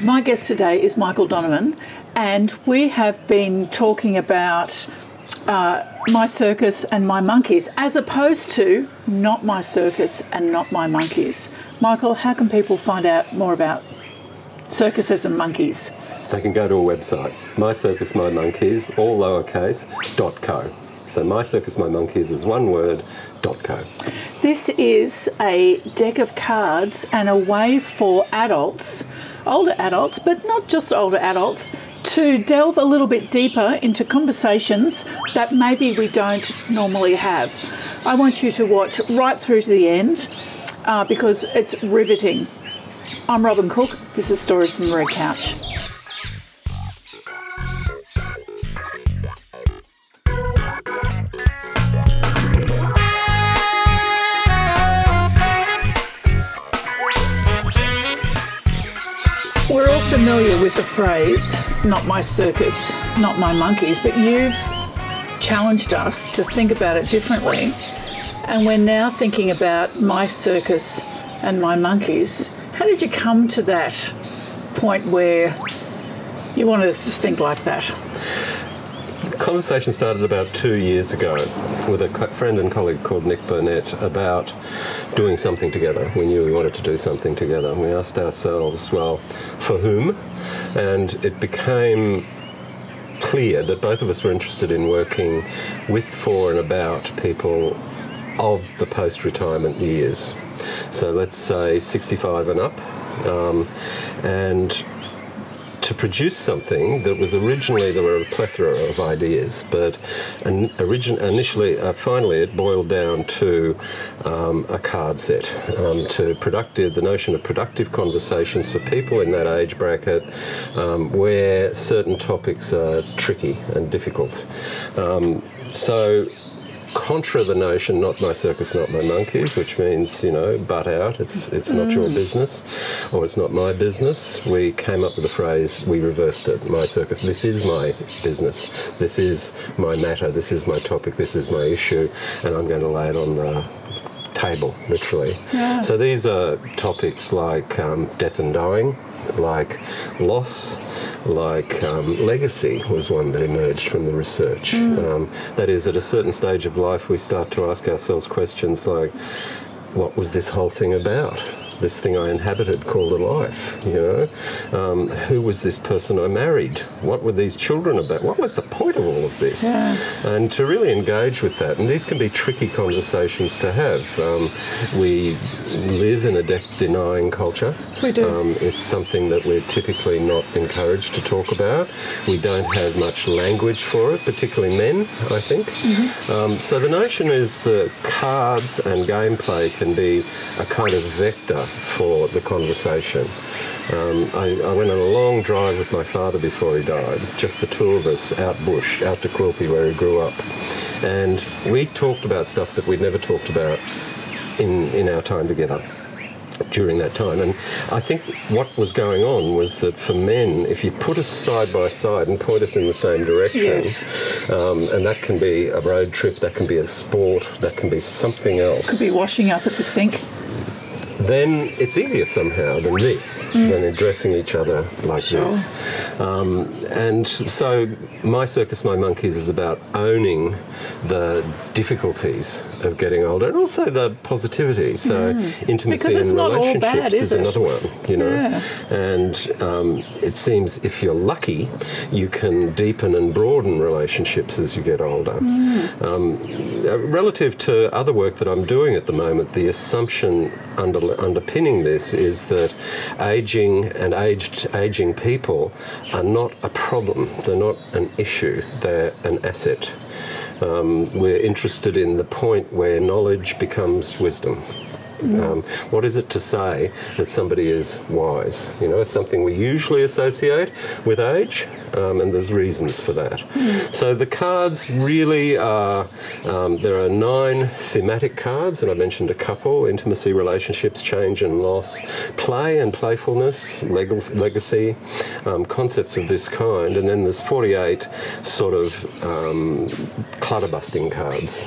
My guest today is Michael Doneman, and we have been talking about My Circus and My Monkeys, as opposed to Not My Circus and Not My Monkeys. Michael, how can people find out more about circuses and monkeys? They can go to a website, My Circus My Monkeys, all lowercase, .co. So My Circus My Monkeys is one word, .co. This is a deck of cards and a way for adults, older adults, but not just older adults, to delve a little bit deeper into conversations that maybe we don't normally have. I want you to watch right through to the end because it's riveting. I'm Robin Cook. This is Stories from the Red Couch. We're all familiar with the phrase, not my circus, not my monkeys, but you've challenged us to think about it differently. And we're now thinking about my circus and my monkeys. How did you come to that point where you wanted us to think like that? The conversation started about 2 years ago with a friend and colleague called Burnett about doing something together. We knew we wanted to do something together. We asked ourselves, well, for whom? And it became clear that both of us were interested in working with, for and about people of the post-retirement years. So let's say 65 and up. And to produce something that was originally, there were a plethora of ideas, but finally it boiled down to a card set, the notion of productive conversations for people in that age bracket where certain topics are tricky and difficult. So contra the notion, not my circus, not my monkeys, which means, butt out, it's not your business, or it's not my business. We came up with a phrase, we reversed it, my circus, this is my business, this is my matter, this is my topic, this is my issue, and I'm going to lay it on the table, literally. Yeah. So these are topics like death and dying, like loss, like legacy was one that emerged from the research. That is, at a certain stage of life we start to ask ourselves questions like, what was this whole thing about? This thing I inhabited called a life, who was this person I married? What were these children about? What was the point of all of this? Yeah. And to really engage with that, and these can be tricky conversations to have. We live in a death-denying culture. We do. It's something that we're typically not encouraged to talk about. We don't have much language for it, particularly men, I think. So the notion is that cards and gameplay can be a kind of vector for the conversation. I went on a long drive with my father before he died, just the two of us out bush, out to Quilpie where he grew up. And we talked about stuff that we'd never talked about in our time together during that time. And I think what was going on was that for men, if you put us side by side and point us in the same direction, yes. And that can be a road trip, that can be a sport, that can be something else. Could be washing up at the sink. Then it's easier somehow than this, than addressing each other like this. And so My Circus, My Monkeys is about owning the difficulties of getting older and also the positivity. So intimacy in relationships is another one, Yeah. And it seems if you're lucky, you can deepen and broaden relationships as you get older. Relative to other work that I'm doing at the moment, the assumption underpinning this is that aging and aging people are not a problem. They're not an issue. They're an asset. We're interested in the point where knowledge becomes wisdom. What is it to say that somebody is wise? It's something we usually associate with age, and there's reasons for that. So the cards really are, there are 9 thematic cards, and I mentioned a couple: intimacy, relationships, change and loss, play and playfulness, legacy, concepts of this kind, and then there's 48 sort of clutter-busting cards,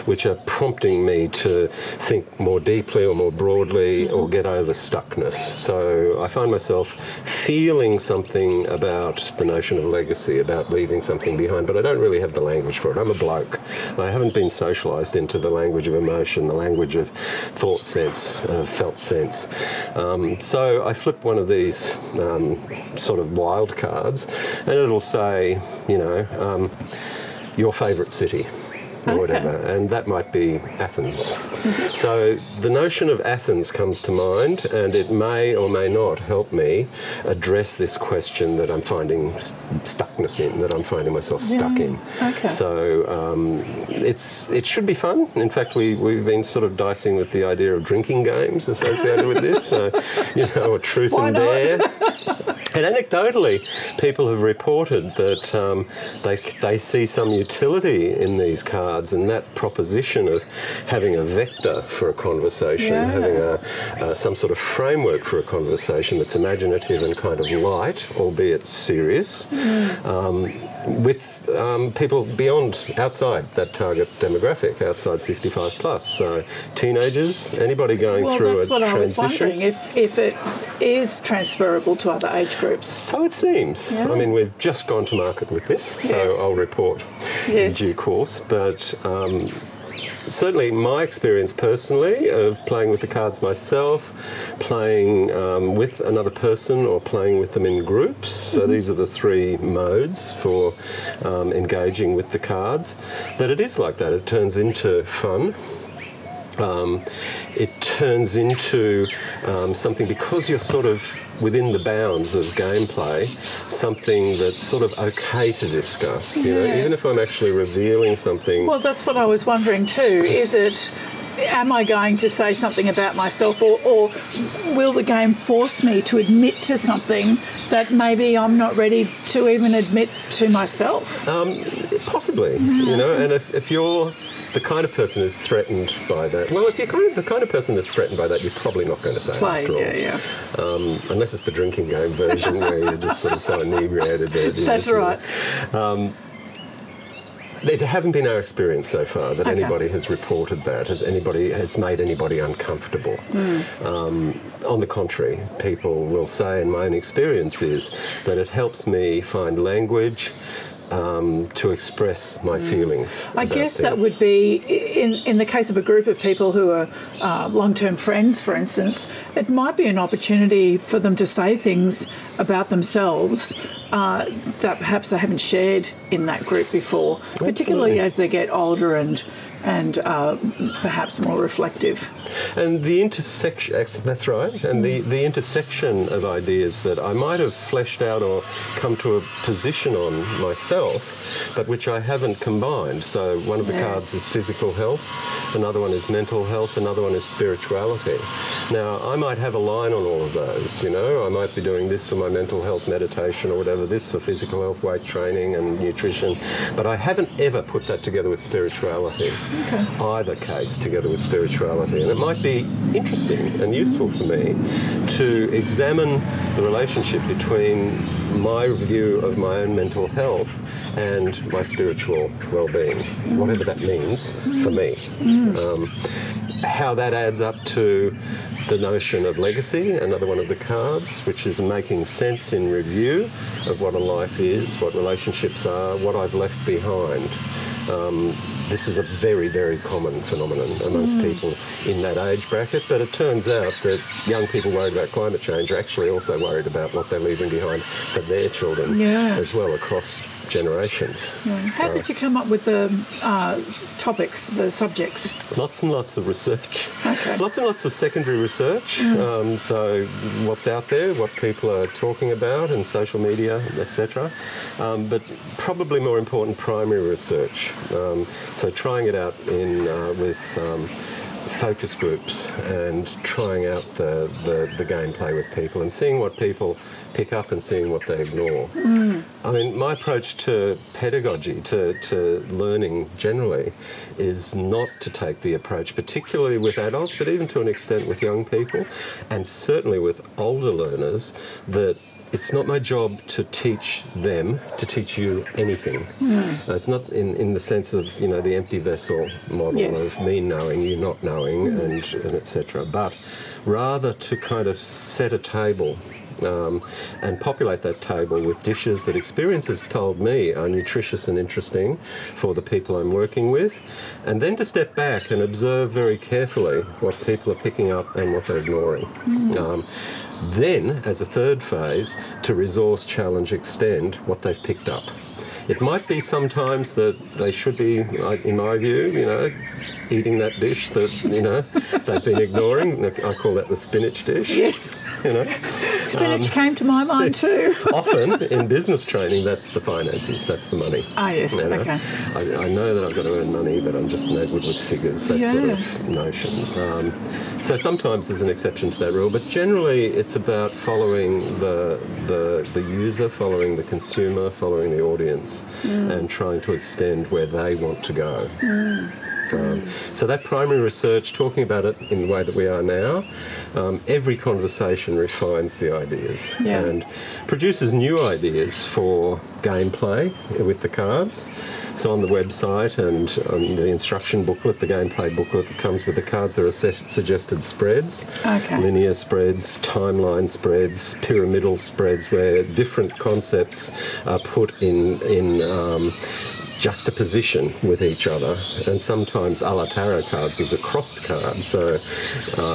which are prompting me to think more more deeply or more broadly or get over stuckness. So I find myself feeling something about the notion of legacy, about leaving something behind, but I don't really have the language for it. I'm a bloke. I haven't been socialised into the language of emotion, the language of thought sense, felt sense. So I flip one of these sort of wild cards, and it'll say, you know, your favourite city. Or whatever, and that might be Athens. So the notion of Athens comes to mind, and it may or may not help me address this question that I'm finding stuckness in, that I'm finding myself stuck in. Okay. So it should be fun. In fact, we've been sort of dicing with the idea of drinking games associated with this. So, you know, a truth and dare. And anecdotally, people have reported that they see some utility in these cards, and that proposition of having a vector for a conversation, having some sort of framework for a conversation that's imaginative and kind of light, albeit serious, with people outside that target demographic, outside 65 plus. So teenagers, anybody going through a transition. Well, that's what I was wondering, if it is transferable to other age groups. So it seems. Yeah. I mean, we've just gone to market with this, so I'll report in due course. But certainly my experience personally of playing with the cards myself, playing with another person or playing with them in groups, so these are the three modes for engaging with the cards, that it is like that. It turns into fun. It turns into something, because you're sort of within the bounds of gameplay, something that's sort of okay to discuss. You know, even if I'm actually revealing something. Well, that's what I was wondering too. Am I going to say something about myself, or will the game force me to admit to something that maybe I'm not ready to even admit to myself? Possibly, you know, and if you're the kind of person who's threatened by that, well, if you're the kind of person that's threatened by that, you're probably not going to say it after all. Unless it's the drinking game version where you're just sort of so inebriated that that's right. It hasn't been our experience so far that anybody has reported that, has made anybody uncomfortable. On the contrary, people will say, and my own experience is, that it helps me find language to express my feelings. I guess that would be, in the case of a group of people who are long-term friends, for instance, it might be an opportunity for them to say things about themselves that perhaps they haven't shared in that group before, particularly as they get older and perhaps more reflective. And the intersection, that's right, and the intersection of ideas that I might have fleshed out or come to a position on myself, but which I haven't combined. So one of the cards is physical health, another one is mental health, another one is spirituality. Now, I might have a line on all of those, you know, I might be doing this for my mental health meditation or whatever, this for physical health, weight training and nutrition, but I haven't ever put that together with spirituality. Either case together with spirituality, and it might be interesting and useful for me to examine the relationship between my view of my own mental health and my spiritual well-being, whatever that means for me. How that adds up to the notion of legacy, another one of the cards, which is making sense in review of what a life is, what relationships are, what I've left behind. This is a very, very common phenomenon amongst people in that age bracket, but it turns out that young people worried about climate change are actually also worried about what they're leaving behind for their children as well, across generations. How did you come up with the topics, the subjects? Lots and lots of research. Lots and lots of secondary research. So what's out there, what people are talking about in social media, etc. But probably more important, primary research. So trying it out with focus groups and trying out the gameplay with people and seeing what people pick up and seeing what they ignore. I mean, my approach to pedagogy, to learning generally, is not to take the approach, particularly with adults, but even to an extent with young people, and certainly with older learners, that it's not my job to teach them, to teach you anything. It's not in the sense of, you know, the empty vessel model Yes. of me knowing, you not knowing, and etc. But rather to kind of set a table and populate that table with dishes that experience has told me are nutritious and interesting for the people I'm working with, and then to step back and observe very carefully what people are picking up and what they're ignoring. Then, as a third phase, to resource, challenge, extend what they've picked up. It might be sometimes that they should be, in my view, you know, eating that dish that, you know, they've been ignoring. I call that the spinach dish. Yes. You know. Spinach came to my mind too. Often in business training, that's the finances, that's the money. Ah, yes, You know? okay. I know that I've got to earn money, but I'm just no good with figures, that sort of notion. So sometimes there's an exception to that rule, but generally it's about following the user, following the consumer, following the audience, and trying to extend where they want to go. So that primary research, talking about it in the way that we are now, every conversation refines the ideas and produces new ideas for gameplay with the cards. So on the website and on the instruction booklet, the gameplay booklet that comes with the cards, there are suggested spreads, linear spreads, timeline spreads, pyramidal spreads, where different concepts are put in juxtaposition with each other, and sometimes a la tarot cards is a crossed card. So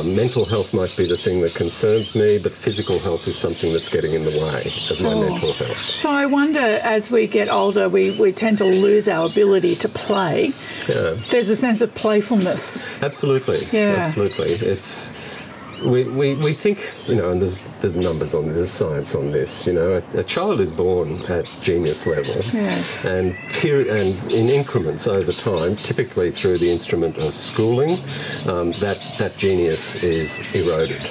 mental health might be the thing that concerns me, but physical health is something that's getting in the way of my mental health. So I wonder, as we get older, we tend to lose our ability to play. There's a sense of playfulness. Absolutely. Absolutely. It's we think, you know, and there's numbers on this, there's science on this, you know. A child is born at genius level, and in increments over time, typically through the instrument of schooling, that genius is eroded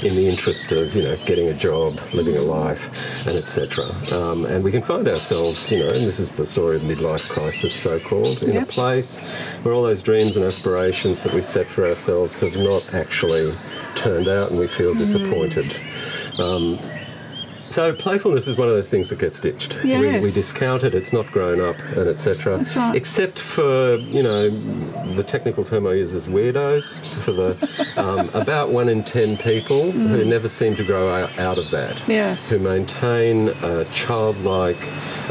in the interest of, you know, getting a job, living a life, and etc. And we can find ourselves, you know, and this is the story of midlife crisis, so-called, in a place where all those dreams and aspirations that we set for ourselves have not actually turned out, and we feel disappointed. So playfulness is one of those things that gets ditched. We discount it, it's not grown up, and etc. That's right. Except for, you know, the technical term I use is weirdos, for the about 1 in 10 people who never seem to grow out of that. Who maintain a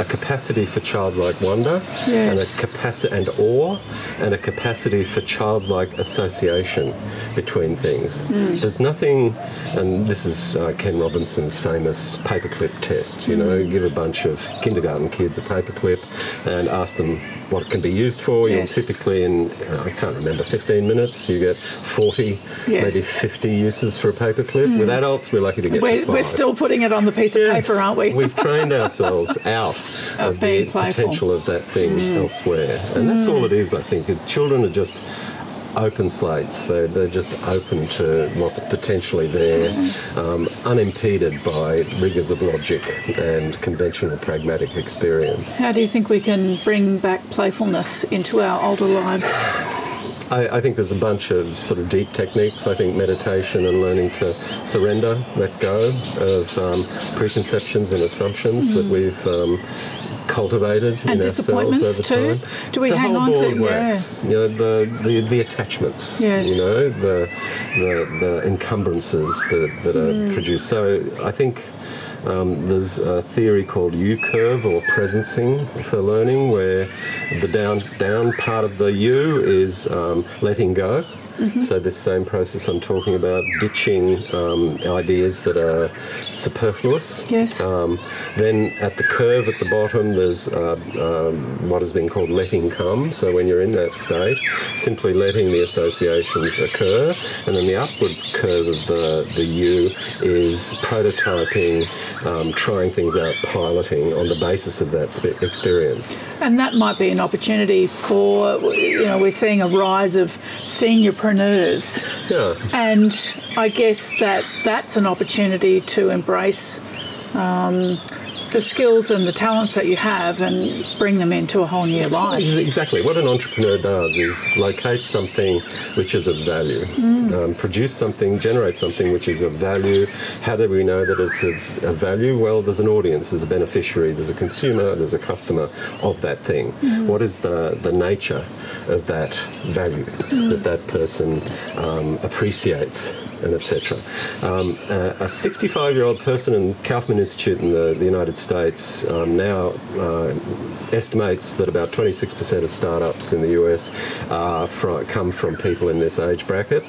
capacity for childlike wonder, and a capacity and awe, and a capacity for childlike association between things. There's nothing, and this is Ken Robinson's famous paperclip test. You know, give a bunch of kindergarten kids a paperclip and ask them what it can be used for. You'll typically, in I can't remember, 15 minutes, you get 40, maybe 50 uses for a paperclip. With adults, we're lucky to get 5. We're still putting it on the piece of paper, aren't we? We've trained ourselves out of the potential of that thing elsewhere. And that's all it is, I think. Children are just open slates. They're just open to what's potentially there, unimpeded by rigours of logic and conventional pragmatic experience. How do you think we can bring back playfulness into our older lives? I think there's a bunch of sort of deep techniques. I think meditation and learning to surrender, let go of preconceptions and assumptions that we've cultivated in ourselves over time. Do we hang on to wax, you know, the attachments, you know, the encumbrances that are produced. So I think there's a theory called U-curve, or presencing for learning, where the down part of the U is letting go. So this same process I'm talking about, ditching ideas that are superfluous. Then at the curve at the bottom, there's what has been called letting come. So when you're in that state, simply letting the associations occur. And then the upward curve of the U is prototyping, trying things out, piloting on the basis of that experience. And that might be an opportunity for, you know, we're seeing a rise of seniorpreneurs. And I guess that's an opportunity to embrace the skills and the talents that you have and bring them into a whole new life. Exactly. What an entrepreneur does is locate something which is of value, produce something, generate something which is of value. How do we know that it's of value? Well, there's an audience, there's a beneficiary, there's a consumer, there's a customer of that thing. What is the nature of that value that that person appreciates, and etc. A 65-year-old person in Kaufman Institute in the United States now estimates that about 26% of startups in the US come from people in this age bracket,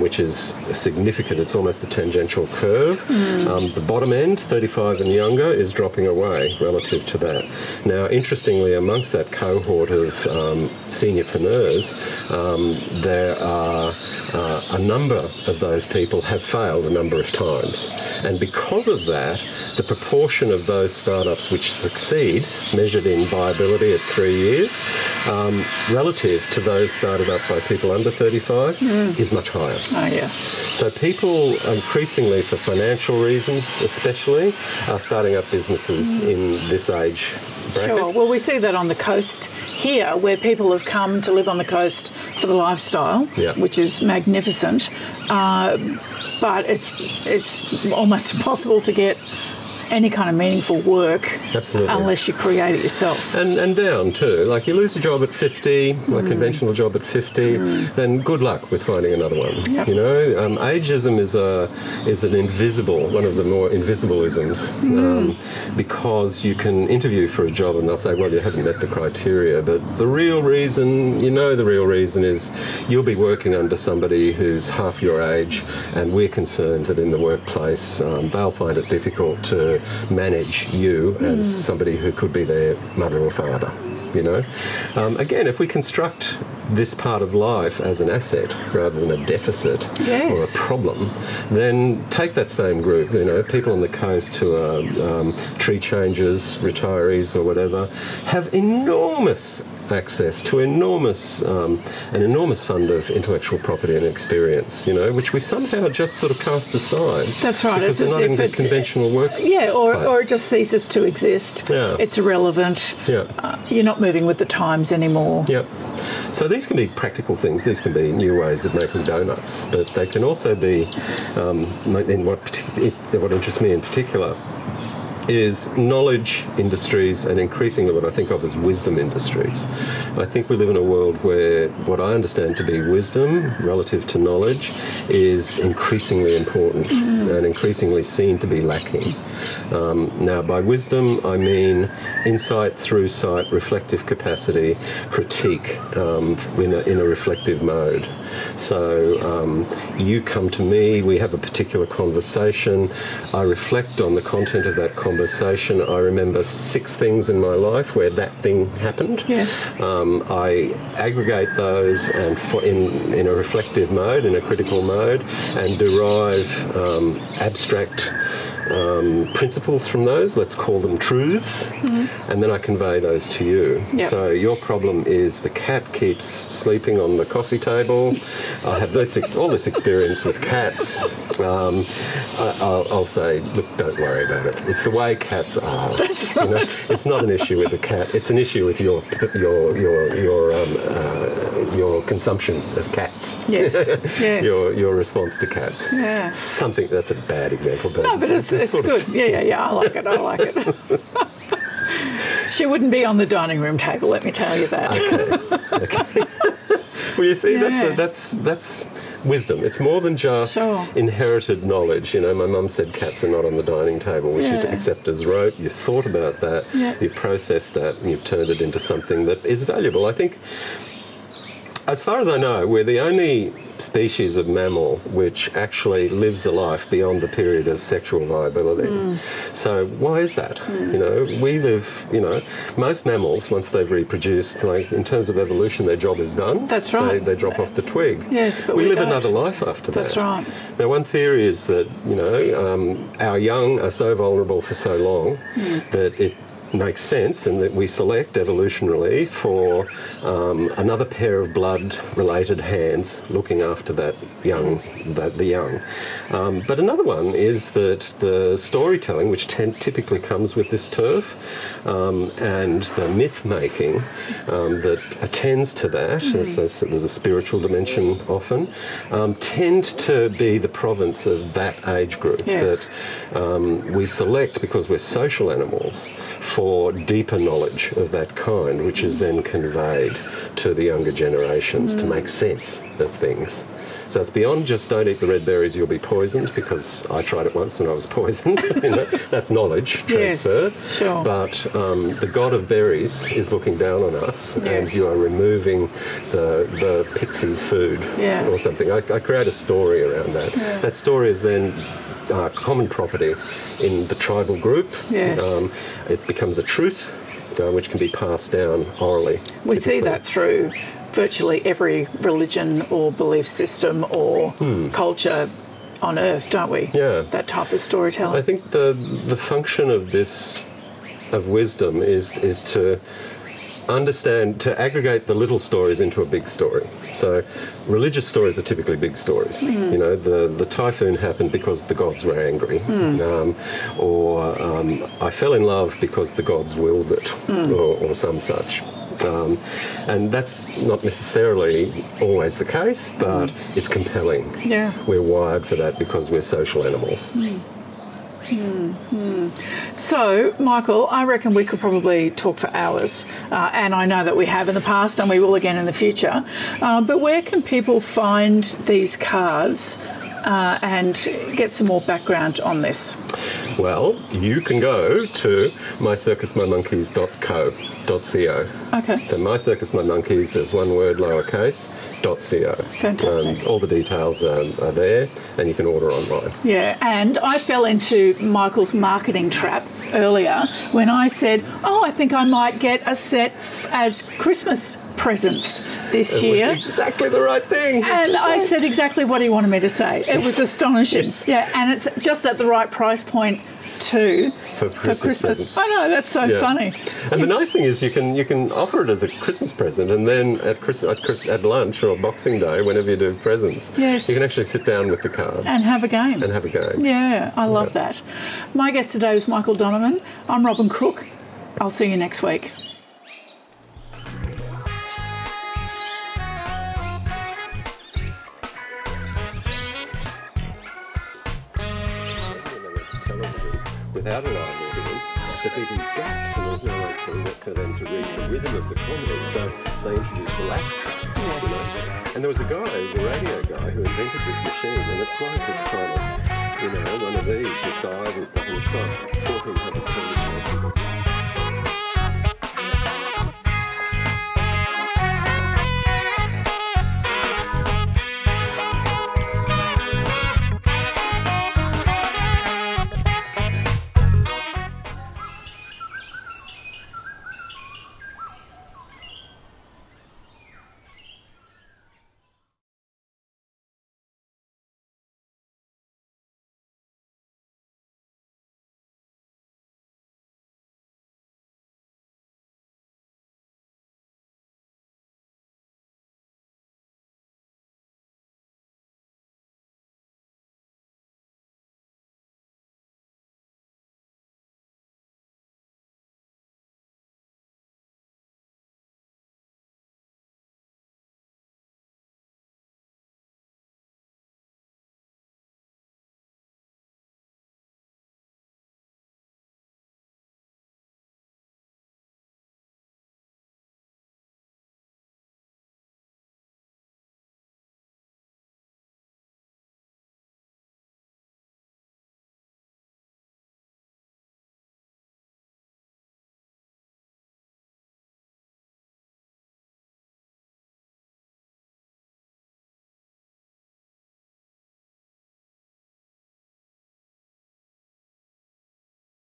which is significant. It's almost a tangential curve. The bottom end, 35 and younger, is dropping away relative to that. Now, interestingly, amongst that cohort of seniorpreneurs, there are a number of those people have failed a number of times. And because of that, the proportion of those startups which succeed, measured in viability at 3 years, relative to those started up by people under 35, is much higher. Oh, yeah. So people increasingly, for financial reasons especially, are starting up businesses in this age bracket. Sure. Well, we see that on the coast here, where people have come to live on the coast for the lifestyle, which is magnificent. But it's almost impossible to get any kind of meaningful work. Absolutely. Unless you create it yourself. And down too. Like, you lose a job at 50, a conventional job at 50, then good luck with finding another one. Yep. You know, ageism is an invisible, one of the more invisible isms, because you can interview for a job and they'll say, well, you haven't met the criteria, but the real reason, the real reason is you'll be working under somebody who's half your age, and we're concerned that in the workplace they'll find it difficult to manage you as somebody who could be their mother or father. Again, if we construct this part of life as an asset rather than a deficit or a problem, then take that same group, people on the coast who are tree changers, retirees or whatever, have enormous access to an enormous fund of intellectual property and experience, which we somehow just sort of cast aside. That's right. Because they're not in the conventional work. Yeah, or it just ceases to exist. Yeah. It's irrelevant. Yeah. You're not moving with the times anymore. Yeah. So these can be practical things. These can be new ways of making donuts, but they can also be, in what interests me in particular, is knowledge industries, and increasingly what I think of as wisdom industries. I think we live in a world where what I understand to be wisdom relative to knowledge is increasingly important and increasingly seen to be lacking. Now, by wisdom, I mean insight, through sight, reflective capacity, critique in a reflective mode. So you come to me, we have a particular conversation, I reflect on the content of that conversation, I remember 6 things in my life where that thing happened. Yes. I aggregate those and in a reflective mode, in a critical mode, and derive abstract principles from those, let's call them truths, and then I convey those to you. Yep. So your problem is the cat keeps sleeping on the coffee table. I have all this experience with cats. I'll say, look, don't worry about it. It's the way cats are. That's right. It's not an issue with the cat. It's an issue with your consumption of cats. Yes. Yes. Your response to cats. Yeah. Something that's a bad example, but no, but it's good. Yeah. I like it. She wouldn't be on the dining room table, let me tell you that. Okay. Well, you see, that's wisdom. It's more than just inherited knowledge. My mum said cats are not on the dining table, which you accept as rote. You've thought about that, you've processed that, and you've turned it into something that is valuable. I think, as far as I know, we're the only species of mammal which actually lives a life beyond the period of sexual viability. So why is that? We live, most mammals, once they've reproduced, like in terms of evolution, their job is done. That's right. They drop off the twig. Yes, but we live don't. another life after that. That's right. Now, one theory is that, our young are so vulnerable for so long that makes sense and that we select evolutionarily for another pair of blood-related hands looking after the young. But another one is that the storytelling, which typically comes with this turf, and the myth-making that attends to that, there's a spiritual dimension often, tend to be the province of that age group. Yes. That we select because we're social animals for deeper knowledge of that kind, which is then conveyed to the younger generations to make sense of things. So it's beyond just don't eat the red berries, you'll be poisoned, because I tried it once and I was poisoned. That's knowledge transfer. Yes, sure. But the god of berries is looking down on us, and you are removing the pixie's food or something. I create a story around that. That story is then common property in the tribal group. Yes. It becomes a truth which can be passed down orally. We see that through virtually every religion or belief system or culture on earth, don't we? Yeah. That type of storytelling. I think the function of wisdom is to understand, to aggregate the little stories into a big story. So religious stories are typically big stories. You know, the typhoon happened because the gods were angry, or I fell in love because the gods willed it, or some such. And that's not necessarily always the case, but it's compelling. Yeah. We're wired for that because we're social animals. So, Michael, I reckon we could probably talk for hours, and I know that we have in the past and we will again in the future, but where can people find these cards and get some more background on this? Well, you can go to mycircusmymonkeys.co.co. Okay. So My Circus My Monkeys is one word, lowercase, .co. Fantastic. All the details are there, and you can order online. Yeah, and I fell into Michael's marketing trap earlier when I said, I think I might get a set as Christmas presents this year. It was exactly the right thing. And I said exactly what he wanted me to say. It was astonishing. Yes. Yeah, and it's just at the right price point too for Christmas presents. I know, that's so funny. And the nice thing is you can offer it as a Christmas present, and then at lunch or Boxing Day, whenever you do presents, you can actually sit down with the cards and have a game. Yeah, I love that. My guest today was Michael Doneman. I'm Robin Cook. I'll see you next week. Without an live audience, but there's these gaps and there's no way for them to read the rhythm of the comedy, so they introduced the laugh track. Yes. You know? And there was a guy, a radio guy, who invented this machine, and it's like a kind of, one of these with dials and stuff, and it's got 1,400